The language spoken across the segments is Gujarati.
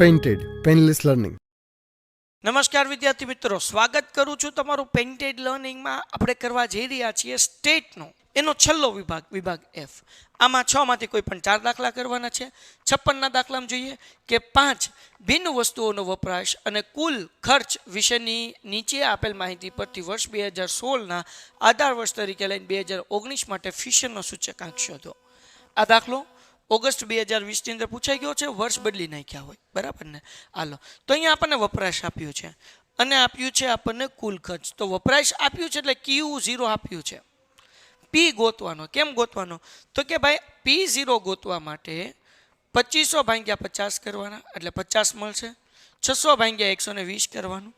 Painted painless learning. નમસ્કાર વિદ્યાર્થી મિત્રો, સ્વાગત કરું છું તમારું પેઇન્ટેડ લર્નિંગમાં. આપણે કરવા જઈ રહ્યા છીએ સ્ટેટનો એનો છેલ્લો વિભાગ F. આમાં 6 માંથી કોઈ પણ 4 દાખલા કરવાના છે. 56ના દાખલામાં જોઈએ કે 5 ભિન્ન વસ્તુઓનો વપરાશ અને કુલ ખર્ચ વિશેની નીચે આપેલ માહિતી પરથી વર્ષ 2016ના આધાર વર્ષ તરીકે લઈને 2019 માટે ફિશરનો સૂચકાંક શોધો. આ દાખલો ઓગસ્ટ 2020 ની અંદર પૂછાઈ ગયો છે, વર્ષ બદલી નાખ્યા હોય, બરાબર ને? હાલો, તો અહીંયા આપણને વપરાશ આપ્યું છે અને આપ્યું છે આપણને કુલ ખર્ચ. તો વપરાશ આપ્યું છે એટલે Q0 આપ્યું છે. P ગોતવાનો. કેમ ગોતવાનો? તો કે ભાઈ P0 ગોતવા માટે 2500 ભાગ્યા 50 કરવાના એટલે 50 મળશે. 600 ભાગ્યા 120 કરવાનું.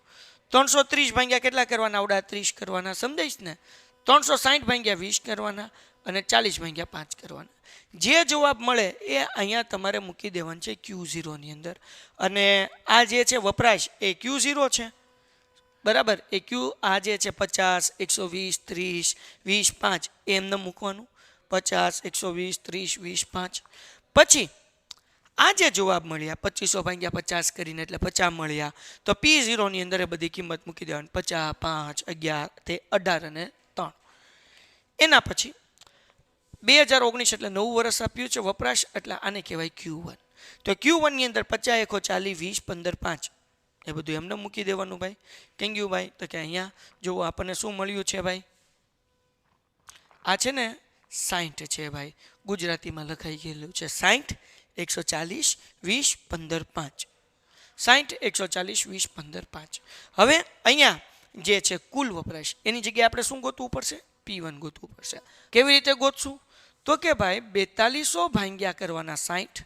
330 ભાગ્યા કેટલા કરવાના? આવડા 30 કરવાના. સમજાઈશ ને? 360 ભાગ્યા 20 કરવાના અને 40 ભાગ્યા 5 કરવાના. જે જવાબ મળે એ અહીંયા તમારે મૂકી દેવાનું છે Q0 ની અંદર. અને આ જે છે વપરાશ એ Q0 છે, બરાબર? એ આ જે છે 50, 120, 30, 20, 5 એમને મૂકવાનું. 50, 120, 30, 20, 5. પછી આ જે જવાબ મળ્યા 2500 ભાગ્યા 50 કરીને એટલે 50 મળ્યા, તો P0 ની અંદર એ બધી કિંમત મૂકી દેવાની. 50, 5, 11 તે 18 અને 3. એના પછી 2019 એટલે 9 વર્ષ આપ્યું છે વપરાશ, એટલે આને કહેવાય Q1. તો Q1 ની અંદર 50, 1, 40, 20, 15, 5 એ બધું એમને મૂકી દેવાનું ભાઈ. કેમ ગયું ભાઈ? તો કે અહીંયા જુઓ આપણને શું મળ્યું છે ભાઈ? આ છે ને 60 છે ભાઈ, ગુજરાતીમાં લખાઈ ગયેલું છે 60, 140, 20, 15, 5. 60, 140, 20, 15, 5. હવે અહીંયા જે છે કુલ વપરાશ એની જગ્યાએ આપણે શું ગોતવું પડશે? P1 ગોતવું પડશે. કેવી રીતે ગોતશું? તો કે ભાઈ 4200 ભાગ્યા કરવાના 60,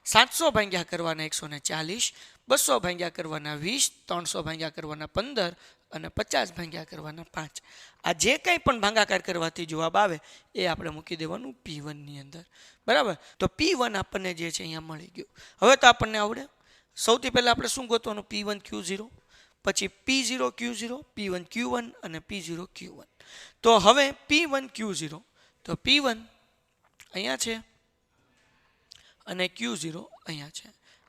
700 ભાગ્યા કરવાના 140, 200 ભાગ્યા કરવાના 20, 300 ભાગ્યા કરવાના 15 અને 50 ભાગ્યા કરવાના 5. આ જે કંઈ પણ ભાગાકાર કરવાથી જવાબ આવે એ આપણે મૂકી દેવાનું P1 ની અંદર, બરાબર? તો P1 આપણને જે છે અહીંયા મળી ગયું. હવે તો આપણને આવડે. સૌથી પહેલાં આપણે શું ગોતવાનું? P1 Q0, પછી P0 Q0, P1 Q1 અને P0 Q1. તો હવે P1 Q0, તો P1 અહીંયા છે અને Q0 અહીંયા છે.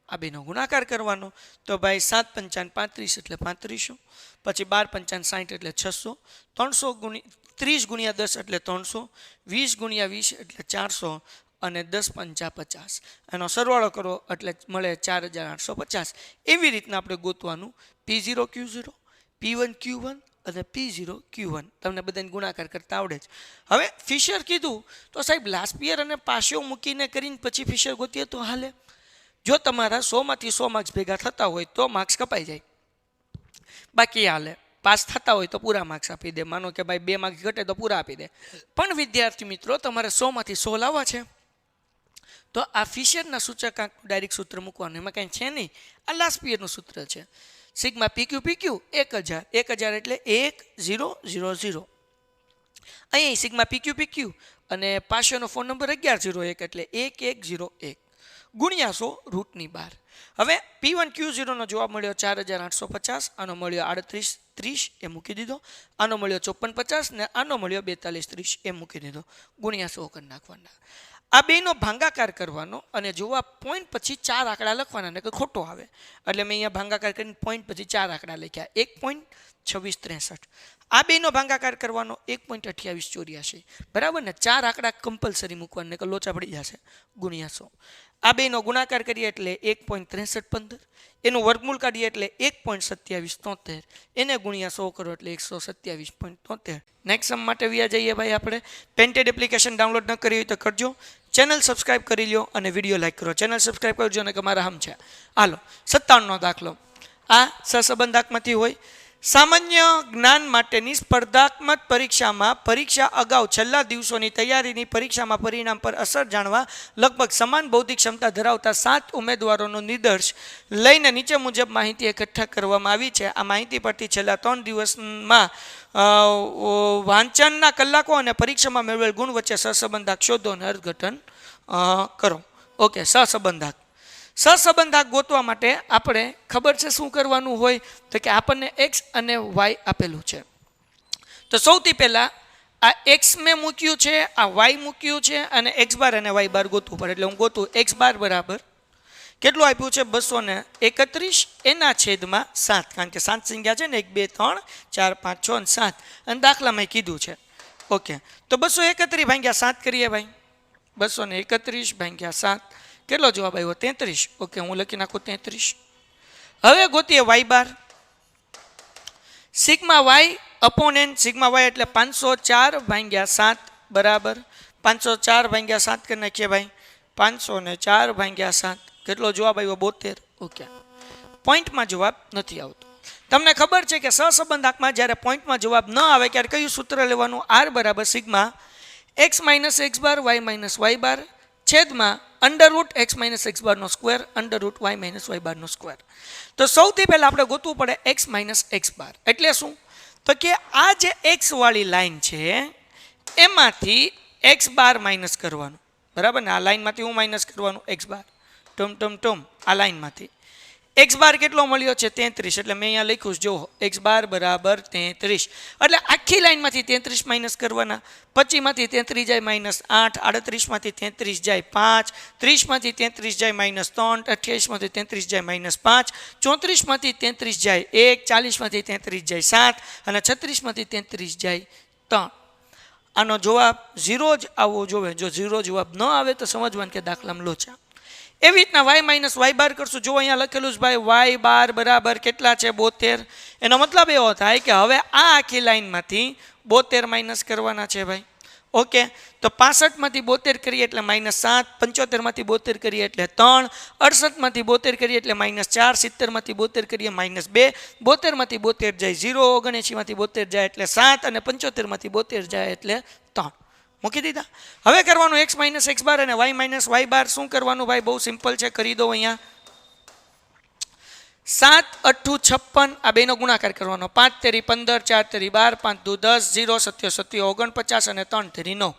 આ બેનો ગુણાકાર કરવાનો. તો ભાઈ 7 પંચાન 35 એટલે 3500, પછી 12 પંચાન 60 એટલે 600, 30 ગુણ્યા 10 એટલે 300, 20 ગુણ્યા 20 એટલે 400 અને 10 પંચા 50. એનો સરવાળો કરો એટલે મળે 4850. એવી રીતના આપણે ગોતવાનું P0 Q0, P1 Q1 અને P0 Q1. તમને બધાને ગુણાકાર કરતા આવડે છે. હવે ફિશર કીધું તો સાહેબ લાસ્ટ યર અને પાછો મૂકીને કરીને પછી ફિશર ગોતીએ તો હાલે? જો તમારા 100 માંથી 100 માર્ક્સ ભેગા થતા હોય તો માર્ક્સ કપાઈ જાય, બાકી હાલે. પાસ થતા હોય તો પૂરા માર્ક્સ આપી દે. માનો કે ભાઈ 2 માર્ક્સ ઘટે તો પૂરા આપી દે. પણ વિદ્યાર્થી મિત્રો, તમારે 100 માંથી 100 લાવવા છે તો આ ફિશરના સૂચકાંક ડાયરેક્ટ સૂત્ર મૂકવાનું. એમાં કંઈ છે નહીં, આ લાસ્ટ યરનું સૂત્ર છે. સિગ્મા PQ 1000, 1000 એટલે 1000. અહીં સિગ્મા PQ અને પાછળનો ફોન નંબર 1101 એટલે 1101 ગુણ્યા 100 રૂટની 12. હવે P1 Q0 નો જવાબ મળ્યો 4850. આનો મળ્યો 3830 એ મૂકી દીધો. આનો મળ્યો 5450 ને આનો મળ્યો 4230 એ મૂકી દીધો. ગુણ્યા 100 કરી નાખવાના. આ બેનો ભાગાકાર કરવાનો અને જવાબ પોઈન્ટ પછી 4 આંકડા લખવાના, ને કે ખોટો આવે એટલે મેં અહીંયા ભાગાકાર કરીને પોઈન્ટ પછી 4 આંકડા લખ્યા. 1.2663. આ બેનો ભાગાકાર કરવાનો 1.2884, બરાબર ને? 4 આંકડા કમ્પલસરી મૂકવાના, ને કે લોચા પડી જશે. ગુણ્યા 100. આ બેનો ગુણાકાર કરીએ એટલે 1.6315. એનું વર્ગમૂળ કાઢીએ એટલે 1.2773. એને ગુણ્યા 100 કરો એટલે 127.73. નેક્સ્ટ સમ માટે વ્યા જઈએ ભાઈ આપણે. પેઇન્ટેડ એપ્લિકેશન ડાઉનલોડ ન કરી હોય તો કરજો. ચેનલ સબસ્ક્રાઇબ કરી લ્યો અને વિડીયો લાઈક કરો. ચેનલ સબસ્ક્રાઇબ કરજો અને કે મારા હમ છે. હાલો, 57નો દાખલો. આ સહસંબંધાકમાંથી હોય. સામાન્ય જ્ઞાન માટેની સ્પર્ધાત્મક પરીક્ષામાં પરીક્ષા અગાઉ છેલ્લા દિવસોની તૈયારીની પરીક્ષામાં પરિણામ પર અસર જાણવા લગભગ સમાન બૌદ્ધિક ક્ષમતા ધરાવતા 7 ઉમેદવારોનો નિર્દેશ લઈને નીચે મુજબ માહિતી એકઠા કરવામાં આવી છે. આ માહિતી પરથી છેલ્લા 3 દિવસમાં વાંચનના કલાકો અને પરીક્ષામાં મેળવેલ ગુણ વચ્ચે સહસંબંધાક શોધો અને અર્થઘટન કરો. ઓકે, સહસંબંધાક ગોતવા માટે આપણે ખબર છે શું કરવાનું હોય? તો કે આપણને x અને y આપેલું છે. તો સૌથી પહેલાં આ x મેં મૂક્યું છે, આ y મૂક્યું છે અને x બાર અને y બાર ગોતવું પડે. એટલે હું ગોતું x બાર બરાબર કેટલું આપ્યું છે 231 એના છેદમાં 7, કારણ કે 7 સંખ્યા છે ને 1 2 3 4 5 6 અને 7 અને દાખલામાં કીધું છે. ઓકે, તો 231 ભાગ્યા 7 કરીએ ભાઈ. 231 ભાગ્યા 7 કેટલો જવાબ આવ્યો? 33. ઓકે, હું લખી નાખું 33. હવે ગોતીએ y bar. Sigma y upon n, sigma y એટલે 504 ભાગ્યા 7 બરાબર 504 ભાગ્યા 7 કરી નાખીએ ભાઈ. 504 ભાગ્યા 7 કેટલો જવાબ આવ્યો? 72. ઓકે, પોઈન્ટમાં જવાબ નથી આવતો. તમને ખબર છે કે સહસંબંધાંકમાં જ્યારે પોઈન્ટમાં જવાબ ન આવે ત્યારે કયું સૂત્ર લેવાનું? r બરાબર સિગ્મા x માઇનસ x બાર y માઇનસ y બાર છેદમાં under route x minus x બારનો square under route y minus y બારનો સ્ક્વેર. તો સૌથી પહેલાં આપણે ગોતવું પડે x માઇનસ x બાર. એટલે શું? તો કે આ જે x વાળી લાઈન છે એમાંથી x બાર માઇનસ કરવાનું, બરાબર ને? આ લાઈનમાંથી હું માઇનસ કરવાનું x બાર, ટમ આ લાઈનમાંથી x બાર કેટલો મળ્યો છે? 33. એટલે મેં અહીંયા લખ્યું જો x બાર બરાબર 33. એટલે આખી લાઈનમાંથી 33 માઇનસ કરવાના. 25 માંથી 33 જાય -8, 38 માંથી 33 જાય 5, 30 માંથી 33 જાય -3, 28 માંથી 33 જાય -5, 34 માંથી 33 જાય 1, 40 માંથી 33 જાય 7 અને 36 માંથી 33 જાય 3. આનો જવાબ 0 જ આવવો જોઈએ. જો 0 જવાબ ન આવે તો સમજવાનું કે દાખલામાં લોચા. એવી રીતના y માઇનસ y બાર કરશું. જો અહીંયા લખેલું છે ભાઈ y બાર બરાબર કેટલા છે? 72. એનો મતલબ એવો થાય કે હવે આ આખી લાઈનમાંથી 72 માઇનસ કરવાના છે ભાઈ. ઓકે, તો 65 માંથી 72 કરીએ એટલે -7, 75 માંથી 72 કરીએ એટલે 3, 68 માંથી 72 કરીએ એટલે -4, 70 માંથી 72 કરીએ -2, 72 માંથી 72 જાય 0, 79 માંથી 72 જાય એટલે 7 અને 75 માંથી 72 જાય એટલે 3. મૂકી દીધા. હવે કરવાનું x માઇનસ x બાર અને y માઇનસ y બાર. શું કરવાનું ભાઈ? બહુ સિમ્પલ છે, કરી દો. અહીંયા 7 8 56 આ બેનો ગુણાકાર કરવાનો. 5 તેરી 15, 4 તેરી 12, 5 દુ 10, 0 7 7 49 અને 3 તેરી 9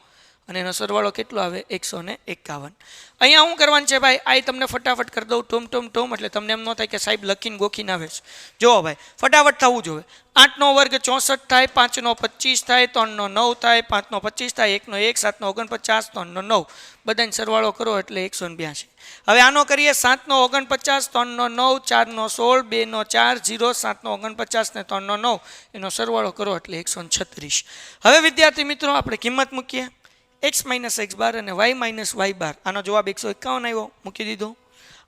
અને એનો સરવાળો કેટલો આવે? 151. અહીંયા શું કરવાનું છે ભાઈ? આ તમને ફટાફટ કરી દઉં ટોમ એટલે તમને એમ ન થાય કે સાહેબ લખીને ગોખીને આવે છે. જુઓ ભાઈ, ફટાફટ થવું જોઈએ. 8 નો વર્ગ 64 થાય, 5 નો 25 થાય, 3 નો 9 થાય, 5 નો 25 થાય, 1 નો 1, 7 નો 49, 3 નો 9, બધાને સરવાળો કરો એટલે 182. હવે આનો કરીએ 7 નો 49, 3 નો 9, 4 નો 16, 2 નો 4, 0, 7 નો 49 ને 3 નો 9 એનો સરવાળો કરો એટલે 136. હવે વિદ્યાર્થી મિત્રો આપણે કિંમત મૂકીએ. x માઇનસ x બાર અને y માઇનસ y બાર. આનો જવાબ 151 આવ્યો, મૂકી દીધો.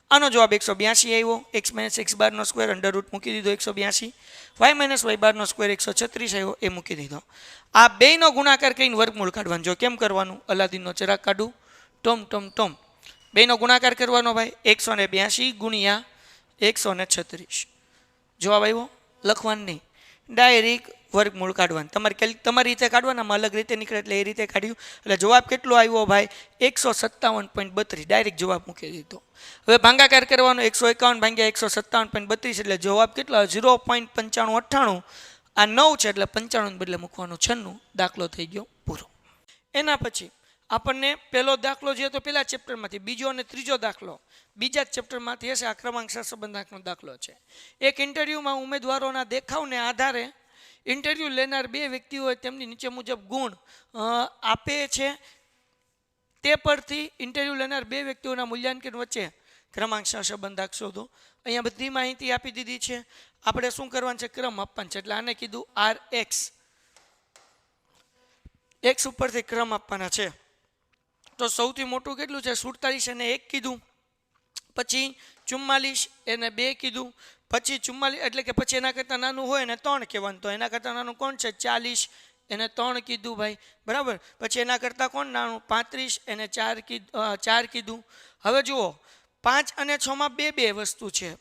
આનો જવાબ 182 આવ્યો. x માઇનસ x બારનો સ્ક્વેર અંડર રૂટ મૂકી દીધો 182. y માઇનસ y બારનો સ્ક્વેર 136 આવ્યો, એ મૂકી દીધો. આ બેયનો ગુણાકાર કરીને વર્ગમૂળ કાઢવાનું. જો કેમ કરવાનું? અલાદીનનો ચિરાગ કાઢું. ટોમ બેયનો ગુણાકાર કરવાનો ભાઈ. 182 ગુણ્યા 136. જવાબ આવ્યો. લખવાનું નહીં, ડાયરેક્ટ વર્ગમૂળ કાઢવાનું. તમારી રીતે કાઢવાનામાં અલગ રીતે નીકળે એટલે એ રીતે કાઢ્યું. એટલે જવાબ કેટલો આવ્યો ભાઈ? 157.32. ડાયરેક્ટ જવાબ મૂકી દીધો. હવે ભાગાકાર કરવાનો. 151 ભાગ્યા 157.32 એટલે જવાબ કેટલો? 0.9598. આ 9 છે એટલે 95 બદલે મૂકવાનું 96. દાખલો થઈ ગયો પૂરો. એના પછી આપણને પહેલો દાખલો જે હતો પહેલા ચેપ્ટરમાંથી, બીજો અને ત્રીજો દાખલો બીજા જ ચેપ્ટરમાંથી હશે. આ ક્રમાંક સહસંબંધાંકનો દાખલો છે. એક ઇન્ટરવ્યુમાં ઉમેદવારોના દેખાવને આધારે ઇન્ટરવ્યૂ લેનાર બે વ્યક્તિઓએ તેમની નીચે મુજબ ગુણ આપે છે. તે પરથી ઇન્ટરવ્યૂ લેનાર બે વ્યક્તિઓના મૂલ્યાંકન વચ્ચે ક્રમાંક સહસંબંધાંક શોધો. અહીંયા બધી માહિતી આપી દીધી છે. આપણે શું કરવાનું છે? ક્રમ આપવાનો છે. એટલે આને કીધું RX. x ઉપરથી ક્રમ આપવાના છે. તો સૌથી મોટું કેટલું છે? 47 એને 1 કીધું, પછી 44 એને 2 કીધું, પછી 44 એટલે કે પછી એના કરતાં નાનું હોય એને 3 કહેવાનું. તો એના કરતાં નાનું કોણ છે? 40 એને 3 કીધું ભાઈ, બરાબર. પછી એના કરતાં કોણ નાનું? 35 એને 4 કીધું. હવે જુઓ 5 અને 6 માં બે વસ્તુ છે.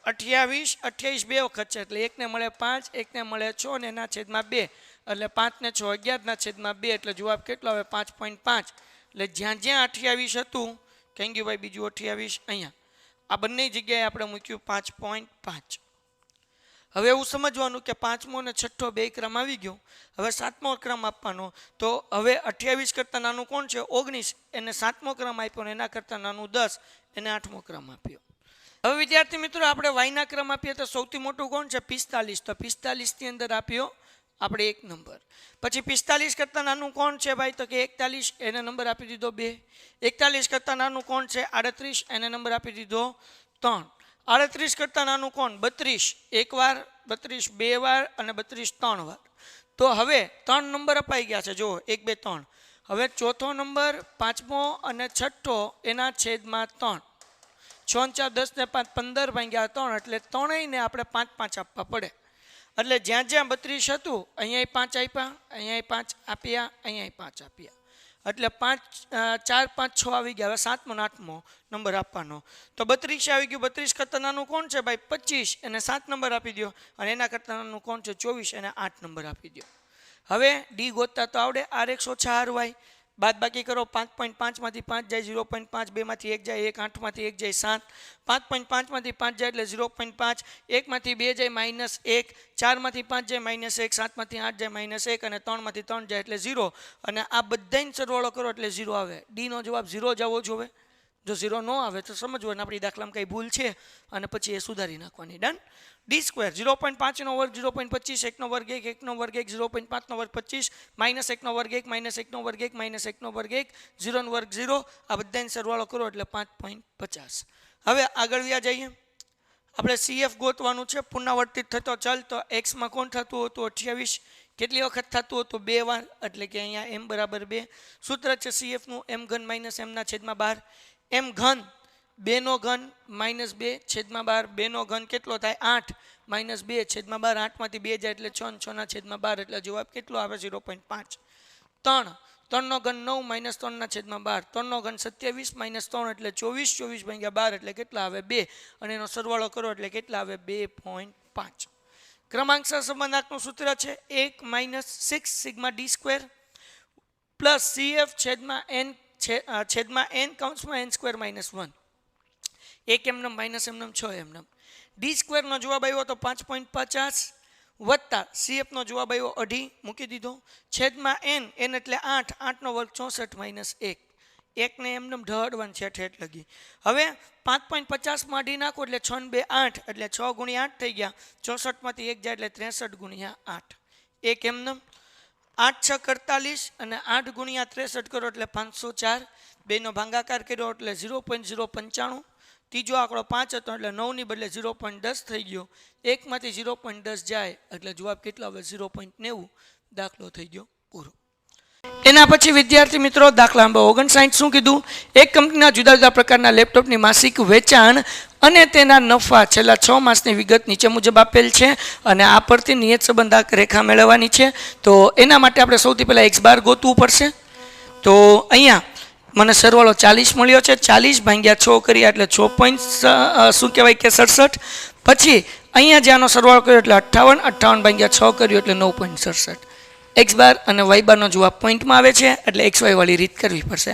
28 બે વખત છે એટલે એકને મળે 5, એકને મળે 6 અને એના છેદમાં 2 એટલે 5 ને 6 11 ના છેદમાં 2 એટલે જવાબ કેટલો આવે? 5.5. એટલે જ્યાં જ્યાં 28 હતું કઈ ગયું ભાઈ? બીજું 28 અહીંયા. આ બંને જગ્યાએ આપણે મૂક્યું 5.5. હવે એવું સમજવાનું કે 5મો અને 6ઠ્ઠો બે ક્રમ આવી ગયો. હવે 7મો ક્રમ આપવાનો. તો હવે 28 કરતાં નાનું કોણ છે? 19 એને 7મો ક્રમ આપ્યો અને એના કરતાં નાનું 10 એને 8મો ક્રમ આપ્યો. હવે વિદ્યાર્થી મિત્રો આપણે વાયના ક્રમ આપીએ તો સૌથી મોટું કોણ છે? 45. તો 45 ની અંદર આપ્યો આપણે 1 નંબર. પછી 45 કરતાં નાનું કોણ છે ભાઈ? તો કે 41, એને નંબર આપી દીધો 2. 41 કરતાં નાનું કોણ છે? 38, એને નંબર આપી દીધો 3. 38 કરતાં નાનું કોણ? 32, એક વાર, 32 બે વાર અને 32 3 વાર. તો હવે 3 નંબર અપાઈ ગયા છે, જુઓ 1 2 3. હવે ચોથો નંબર, પાંચમો અને છઠ્ઠો એના છેદમાં 3. 6 4 10 ને 5 15 ભાગ્યા 3, એટલે ત્રણેયને આપણે 5 5 આપવા પડે. એટલે જ્યાં જ્યાં 32 હતું અહીંયા 5 આપ્યા, અહીંયા 5 આપ્યા, અહીંયા 5 આપ્યા. એટલે 5 4 5 6 આવી ગયા. હવે 7મો અને 8મો નંબર આપવાનો. તો 32 આવી ગયું. 32 કરતાં નાનું કોણ છે ભાઈ? 25, એને 7 નંબર આપી દો. અને એના કરતાં નાનું કોણ છે? 24, એને 8 નંબર આપી દો. હવે ડી ગોતતા તો આવડે. RX ઓછા RY બાદ બાકી કરો. 5.5 માંથી 5 જાય 0.5, 2 માંથી 1 જાય 1, 8 માંથી 1 જાય 7, 5.5 માંથી 5 જાય એટલે 0.5, 1 માંથી 2 જાય -1, 4 માંથી 5 જાય -1, 7 માંથી 8 જાય -1 અને 3 માંથી 3 જાય એટલે 0. અને આ બધાનો સરવાળો કરો એટલે 0 આવે. ડી નો જવાબ 0 જ આવવો જોઈએ. જો 0 ન આવે તો સમજવાનું આપણી દાખલામાં કઈ ભૂલ છે અને પછી એ સુધારી નાખવાની. ડન. ડી સ્ક્વેર 0.5 નો વર્ગ 0.25, 1 નો વર્ગ 1, 1 નો વર્ગ 1, 0.5 નો વર્ગ 25, -1 નો વર્ગ 1, -1 નો વર્ગ 1, -1 નો વર્ગ 1, 0 નો વર્ગ 0. આ બધાનો સરવાળો કરો એટલે 5.50. હવે આગળ વ્યા જઈએ. આપણે CF ગોતવાનું છે. પુનરાવર્તિત થતો ચલ. તો x માં કોણ થતું હતું? 28. કેટલી વખત થતું હતું? 2 વાર. એટલે કે અહીંયા m બરાબર 2. સૂત્ર છે CF નું m ઘન - m ના છેદમાં 12. m ઘન 2 નો ઘન -2 છેદમાં 12. 2 નો ઘન કેટલો થાય? 8 -2 છેદમાં 12. 8 માંથી 2 જાય એટલે 6, 6 ના છેદમાં 12. એટલે જવાબ કેટલો આવે? 0.5. 3 3 નો ઘન 9 -3 ના છેદમાં 12. 3 નો ઘન 27 -3 એટલે 24, 24 ભાગ્યા 12 એટલે કેટલા આવે? 2. અને એનો સરવાળો કરો એટલે કેટલા આવે? 2.5. ક્રમાંક સહસંબંધાંકનું સૂત્ર છે 1 - 6 sigma D square plus CF છેદમાં n કૌંસમાં n સ્ક્વેર -1. 1 એમનેમ માઇનસ એમનેમ 6 એમનેમ. ડી સ્ક્વેરનો જવાબ આવ્યો તો 5.50 વત્તા CFનો જવાબ આવ્યો 2.5 મૂકી દીધો. છેદમાં n એટલે 8, 8 નો વર્ગ 64 - 1. 1 ને એમનેમ ઢળવાનું છે ઠેઠ લગી. હવે 5.50 માં 2 નાખો એટલે 6 ને 2 8, એટલે 6 ગુણ્યા 8 થઈ ગયા. 64 માંથી 1 જાય એટલે 63 ગુણ્યા 8. 1 એમનેમ 8 6 48 અને 8 ગુણ્યા 63 કરો એટલે 504. 2 નો ભાગાકાર કર્યો એટલે 0.095. ત્રીજો આંકડો 5 હતો એટલે 9 ની બદલે 0.10 થઈ ગયો. 1 માંથી 0.10 જાય એટલે જવાબ કેટલો આવે? 0.90. દાખલો થઈ ગયો પૂરો. એના પછી વિદ્યાર્થી મિત્રો દાખલા નંબર 59 શું કીધું? એક કંપનીના જુદા જુદા પ્રકારના લેપટોપની માસિક વેચાણ અને તેના નફા છેલ્લા 6 માસની વિગત નીચે મુજબ આપેલ છે અને આ પરથી નિયત સંબંધાંક રેખા મેળવવાની છે. તો એના માટે આપણે સૌથી પહેલા x બાર ગોતવું પડશે. તો અહીંયા મને સરવાળો 40 મળ્યો છે. 40 ભાગ્યા 6 કર્યા એટલે 6. શું કહેવાય કે 67. પછી અહીંયા જ્યાંનો સરવાળો કર્યો એટલે 58, 58 ભાગ્યા 6 કર્યો એટલે 9.67. x બાર અને y બારનો જવાબ પોઈન્ટમાં આવે છે એટલે xy વાળી રીત કરવી પડશે.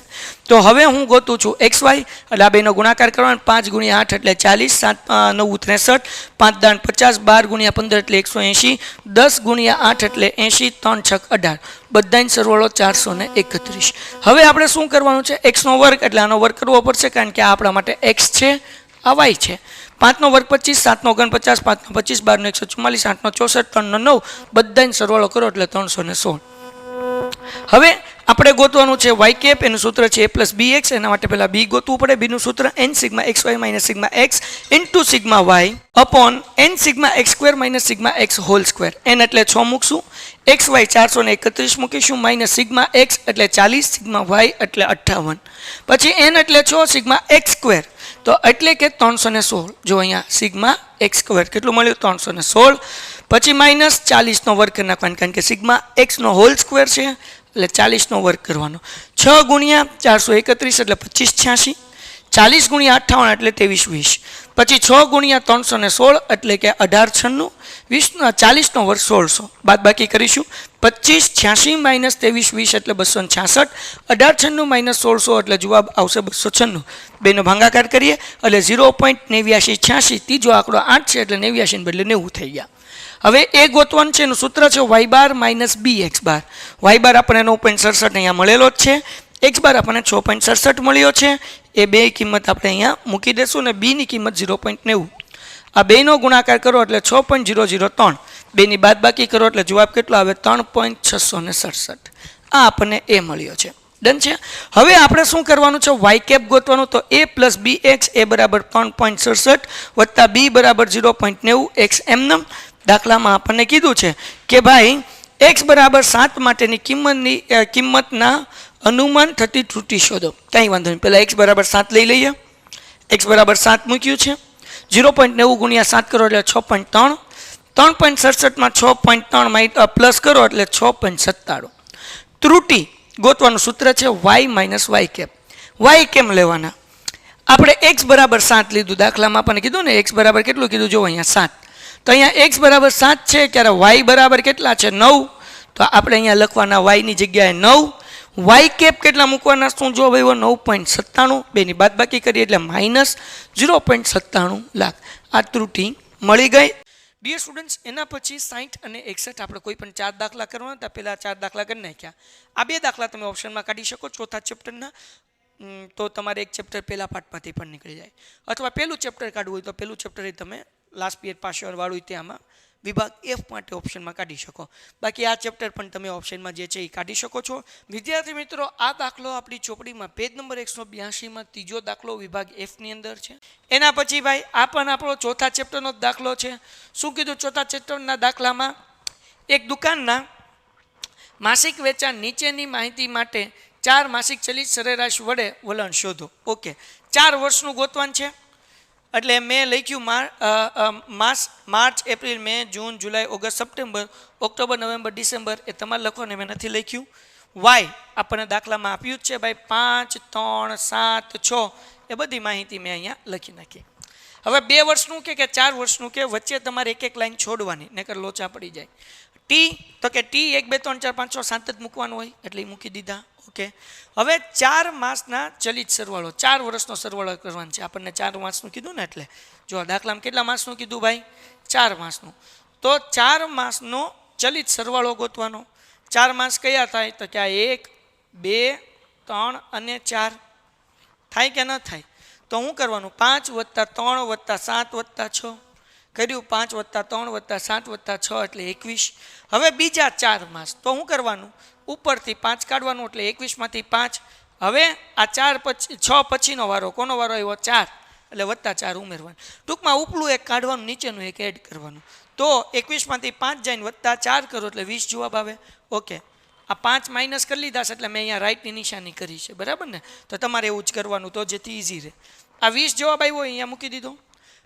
તો હવે હું ગોતું છું xy. એટલે આ બેનો ગુણાકાર કરવાનો. 5 ગુણ્યા 8 એટલે 40, 7 9 63, 5 દાણ 50, 12 ગુણ્યા 15 એટલે 180, 10 ગુણ્યા 8 એટલે 80, 3 6 18. બધાનો સરવાળો 431. હવે આપણે શું કરવાનું છે? x નો વર્ગ એટલે આનો વર્ગ કરવો પડશે કારણ કે આ આપણા માટે x છે, આ y છે. 5 નો વર્ગ 25, 7 નો ઘન 50, 5 નો 25, 12 નો 144, 8 નો 64, 3 નો 9. બધાનો સરવાળો કરો એટલે 316. હવે આપણે ગોતવાનું છે y કેપ. એનું સૂત્ર છે a + bx. એના માટે પહેલા b ગોતવું પડે. b નું સૂત્ર n sigma xy - sigma x into sigma y upon n sigma x² - sigma x whole square. n એટલે 6 મૂકશું, xy 431 મૂકીશું, માઇનસ સિગ્મા x એટલે 40, સિગ્મા y એટલે 58. પછી n એટલે 6 સિગ્મા x². તો એટલે કે 316. જો અહીંયા સિગ્મા x² કેટલું મળ્યું? 316. પછી માઇનસ 40 નો વર્ગ કરી નાખવાનો કારણ કે સિગ્મા x નો હોલ સ્ક્વેર છે એટલે 40 નો વર્ગ કરવાનો. 6 ગુણ્યા 431 એટલે 2586. 40 ગુણ્યા 58 એટલે 2320. પછી 6 ગુણ્યા 316 એટલે કે 1896. 40 નો વર્ગ 1600. બાદ બાકી કરીશું. 2586 માઇનસ 2320 એટલે 266. 1896 માઇનસ 1600 એટલે જવાબ આવશે 296. બેનો ભાગાકાર કરીએ એટલે 0.8986. ત્રીજો આંકડો 8 છે એટલે 89 બદલે 90 થઈ ગયા. હવે એ ગોતવાનું છે. એનું સૂત્ર છે y બાર માઇનસ bx બાર. y બાર આપણને 9.67 અહીંયા મળેલો જ છે. x બાર આપણને 6.67 મળ્યો છે. એ બે કિંમત આપણે અહીંયા મૂકી દેશું અને b ની કિંમત 0.90. આ બેનો ગુણાકાર કરો એટલે 6.003. બેની બાદબાકી કરો એટલે જવાબ કેટલો આવે 3.667. આ આપણને એ મળ્યો છે. ડન છે. હવે આપણે શું કરવાનું છે, વાય કેપ ગોતવાનું. તો a પ્લસ બી એક્સ એ બરાબર 3.67 વત્તા બી બરાબર 0.90 એક્સ એમનમ. દાખલામાં આપણને કીધું છે કે ભાઈ એક્સ બરાબર 7 માટેની કિંમતના અનુમાન થતી ત્રુટી શોધો. કંઈ વાંધો નહીં, પહેલાં એક્સ બરાબર 7 લઈ લઈએ. એક્સ બરાબર 7 મૂક્યું છે. 0.90 ગુણ્યા 7 કરો એટલે 6.3. 3.67માં 6.3 પ્લસ કરો એટલે 6.97. ત્રુટી ગોતવાનું સૂત્ર છે Y minus Y cap. Y કેમ લેવાના? આપણે એક્સ બરાબર 7 લીધું. દાખલામાં આપણને કીધું ને એક્સ બરાબર કેટલું કીધું, જો અહીંયા 7. તો અહીંયા એક્સ બરાબર 7 છે, ત્યારે વાય બરાબર કેટલા છે 9. તો આપણે અહીંયા લખવાના વાયની જગ્યાએ 9. વાય કેપ કેટલા મૂકવાના, શું જો ભાઈ 9.97. બેની બાદબાકી કરીએ એટલે માઇનસ 0.97 લાખ. આ ત્રુટી મળી ગઈ. ડિયર સ્ટુડન્ટ્સ, એના પછી 60 અને 61 આપણે કોઈ પણ 4 દાખલા કરવાના હતા. પહેલાં 4 દાખલા કરી નાખ્યા. આ 2 દાખલા તમે ઓપ્શનમાં કાઢી શકો ચોથા ચેપ્ટરના. તો તમારે એક ચેપ્ટર પહેલા પાઠમાંથી પણ નીકળી જાય, અથવા પહેલું ચેપ્ટર કાઢવું હોય તો પહેલું ચેપ્ટર તમે લાસ્ટ પિયર પાછળવાળું ત્યાંમાં વિભાગ એફ માટે ઓપ્શનમાં કાઢી શકો. બાકી આ ચેપ્ટર પણ તમે ઓપ્શનમાં જે છે એ કાઢી શકો છો. વિદ્યાર્થી મિત્રો, આ દાખલો આપણી ચોપડીમાં પેજ નંબર 182માં ત્રીજો દાખલો વિભાગ એફની અંદર છે. એના પછી ભાઈ આ પણ આપણો ચોથા ચેપ્ટરનો જ દાખલો છે. શું કીધું ચોથા ચેપ્ટરના દાખલામાં, એક દુકાનના માસિક વેચાણ નીચેની માહિતી માટે 4 માસિક ચલિત સરેરાશ વડે વલણ શોધો. ઓકે, 4 વર્ષનું ગોતવાન છે. એટલે મેં લખ્યું માર્ચ, એપ્રિલ, મે, જૂન, જુલાઈ, August, September, October, November, December એ તમારે લખો ને મેં નથી લખ્યું. વાય આપણને દાખલામાં આપ્યું જ છે ભાઈ 5, 3, 7, 6 એ બધી માહિતી મેં અહીંયા લખી નાખી. હવે 2 વર્ષનું કે 4 વર્ષનું કે વચ્ચે તમારે એક એક લાઈન છોડવાની, નકર લોચા પડી જાય. ટી તો કે ટી 1, 2, 3, 4, 5, 6, 7 જ મૂકવાનું હોય એટલે એ મૂકી દીધા. ઓકે, હવે 4 માસના ચલિત સરવાળો, 4 વર્ષનો સરવાળો કરવાનો છે. આપણને 4 માસનું કીધું ને, એટલે જો દાખલામાં કેટલા માસનું કીધું ભાઈ 4 માસનું. તો 4 માસનો ચલિત સરવાળો ગોતવાનો. 4 માસ કયા થાય તો કે 1, 2, 3 અને 4 થાય કે ન થાય? તો શું કરવાનું, 5 + 3 + 7 + 6 કર્યું. 5 + 3 + 7 + 6 એટલે 21. હવે બીજા 4 માસ તો શું કરવાનું, ઉપરથી 5 કાઢવાનું એટલે 21માંથી 5. હવે આ 4 પછી 6 પછીનો વારો, કોનો વારો આવ્યો 4 એટલે +4 ઉમેરવાનું. ટૂંકમાં ઉપલું એક કાઢવાનું, નીચેનું એક એડ કરવાનું. તો 21માંથી 5 જઈને +4 કરો એટલે 20 જવાબ આવે. ઓકે, આ 5 માઇનસ કરી લીધા છે એટલે મેં અહીંયા રાઈટની નિશાની કરી છે, બરાબર ને? તો તમારે એવું જ કરવાનું, તો જેથી ઇઝી રહે. આ 20 જવાબ આવ્યો અહીંયા મૂકી દીધો.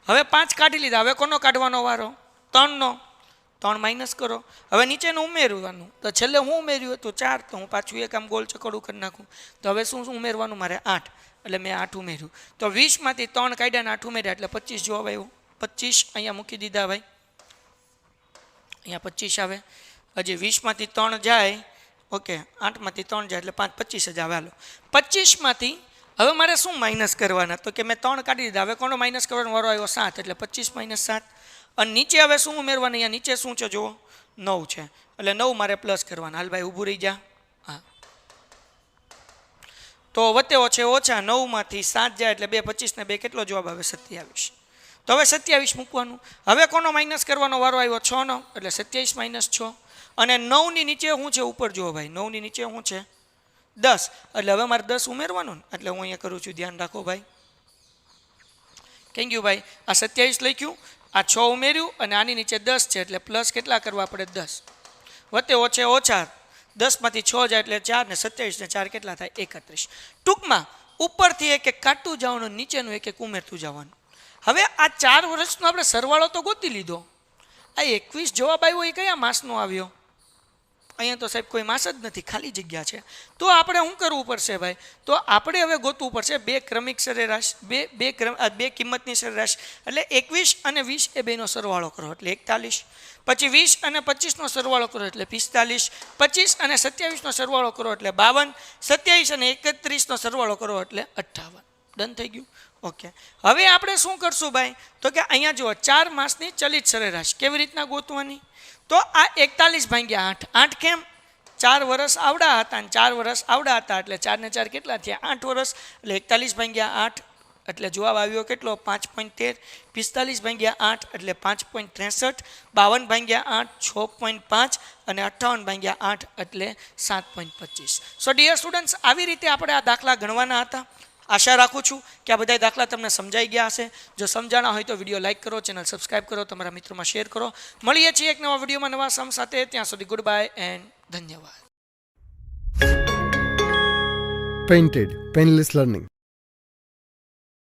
હવે 5 કાઢી લીધા. હવે કોનો કાઢવાનો વારો, 3નો. 3 માઇનસ કરો. હવે નીચેનું ઉમેરવાનું. તો છેલ્લે હું ઉમેર્યું હતું 4, તો હું પાછું એક આમ ગોળ ચકડું કરી નાખું. તો હવે શું ઉમેરવાનું મારે 8, એટલે મેં 8 ઉમેર્યું. તો 20માંથી 3 કાઢ્યા ને 8 ઉમેર્યા એટલે 25 જવાબ આવ્યો. 25 અહીંયા મૂકી દીધા ભાઈ, અહીંયા 25 આવે. હજી 20માંથી 3 જાય, ઓકે, 8માંથી 3 જાય એટલે 5, 25 જ આવે. હાલો, 25માંથી હવે મારે શું માઇનસ કરવાના, તો કે મેં 3 કાઢી દીધા. હવે કોનો માઇનસ કરવાનો વારો આવ્યો 7, એટલે 25 - 7. અને નીચે હવે શું ઉમેરવાનું, અહીંયા નીચે શું છે જુઓ 9 છે, એટલે 9 મારે પ્લસ કરવાના. હાલ ભાઈ ઊભું રહી જા. હા, તો વચ્ચે ઓછે ઓછા 9માંથી 7 જાય એટલે 2, 25 ને 2 કેટલો જવાબ આવે 27. તો હવે 27 મૂકવાનું. હવે કોનો માઇનસ કરવાનો વારો આવ્યો 6નો, એટલે 27 - 6. અને 9ની નીચે શું છે ઉપર જુઓ ભાઈ, 9ની નીચે શું છે 10, એટલે હવે મારે 10 ઉમેરવાનું ને, એટલે હું અહીંયા કરું છું, ધ્યાન રાખો ભાઈ. થેન્ક યુ ભાઈ. આ 27 લખ્યું, આ 6 ઉમેર્યું અને આની નીચે 10 છે એટલે પ્લસ કેટલા કરવા પડે 10. વચ્ચે ઓછે ઓછા 10માંથી 6 જાય એટલે 4 ને 27 ને 4 કેટલા થાય 31. ટૂંકમાં ઉપરથી એક એક કાઢતું જવાનું, નીચેનું એક એક ઉમેરતું જવાનું. હવે આ 4 વર્ષનો આપણે સરવાળો તો ગોતી લીધો. આ 21 જવાબ આવ્યો એ કયા માસનો આવ્યો? અહીંયા તો સાહેબ કોઈ માસ જ નથી, ખાલી જગ્યા છે. તો આપણે શું કરવું પડશે ભાઈ? તો આપણે હવે ગોતવું પડશે 2 ક્રમિક સરેરાશ, બે કિંમતની સરેરાશ. એટલે 21 અને 20 એ બેનો સરવાળો કરો એટલે 41. પછી 20 અને 25નો સરવાળો કરો એટલે 45. 25 અને 27નો સરવાળો કરો એટલે 52. 27 અને 31નો સરવાળો કરો એટલે 58. ડન થઈ ગયું. ઓકે, હવે આપણે શું કરશું ભાઈ? તો કે અહીંયા જુઓ 4 માસની ચલિત સરેરાશ કેવી રીતના ગોતવાની? તો આ 41/8. 8 કેમ? 4 વર્ષ આવડા હતા અને 4 વર્ષ આવડા હતા એટલે 4 ને 4 કેટલા થયા 8 વર્ષ, એટલે 41/8 એટલે જવાબ આવ્યો કેટલો 5.13, 45 ભાગ્યા 8 એટલે 5.63, 52 ભાગ્યા 8 6.5 અને 58 ભાગ્યા 8 એટલે 7.25. સો ડિયર સ્ટુડન્ટ્સ, આવી રીતે આપણે આ દાખલા ગણવાના હતા. આશા રાખું છું કે આ બધા દાખલા તમને સમજાઈ ગયા હશે. જો સમજાણા હોય તો વિડીયો લાઇક કરો, ચેનલ સબસ્ક્રાઇબ કરો, તમારા મિત્રોમાં શેર કરો. મળીએ છીએ એક નવા વિડીયોમાં નવા સમ સાથે. ત્યાં સુધી ગુડ બાય એન્ડ ધન્યવાદ. Painted Painless Learning.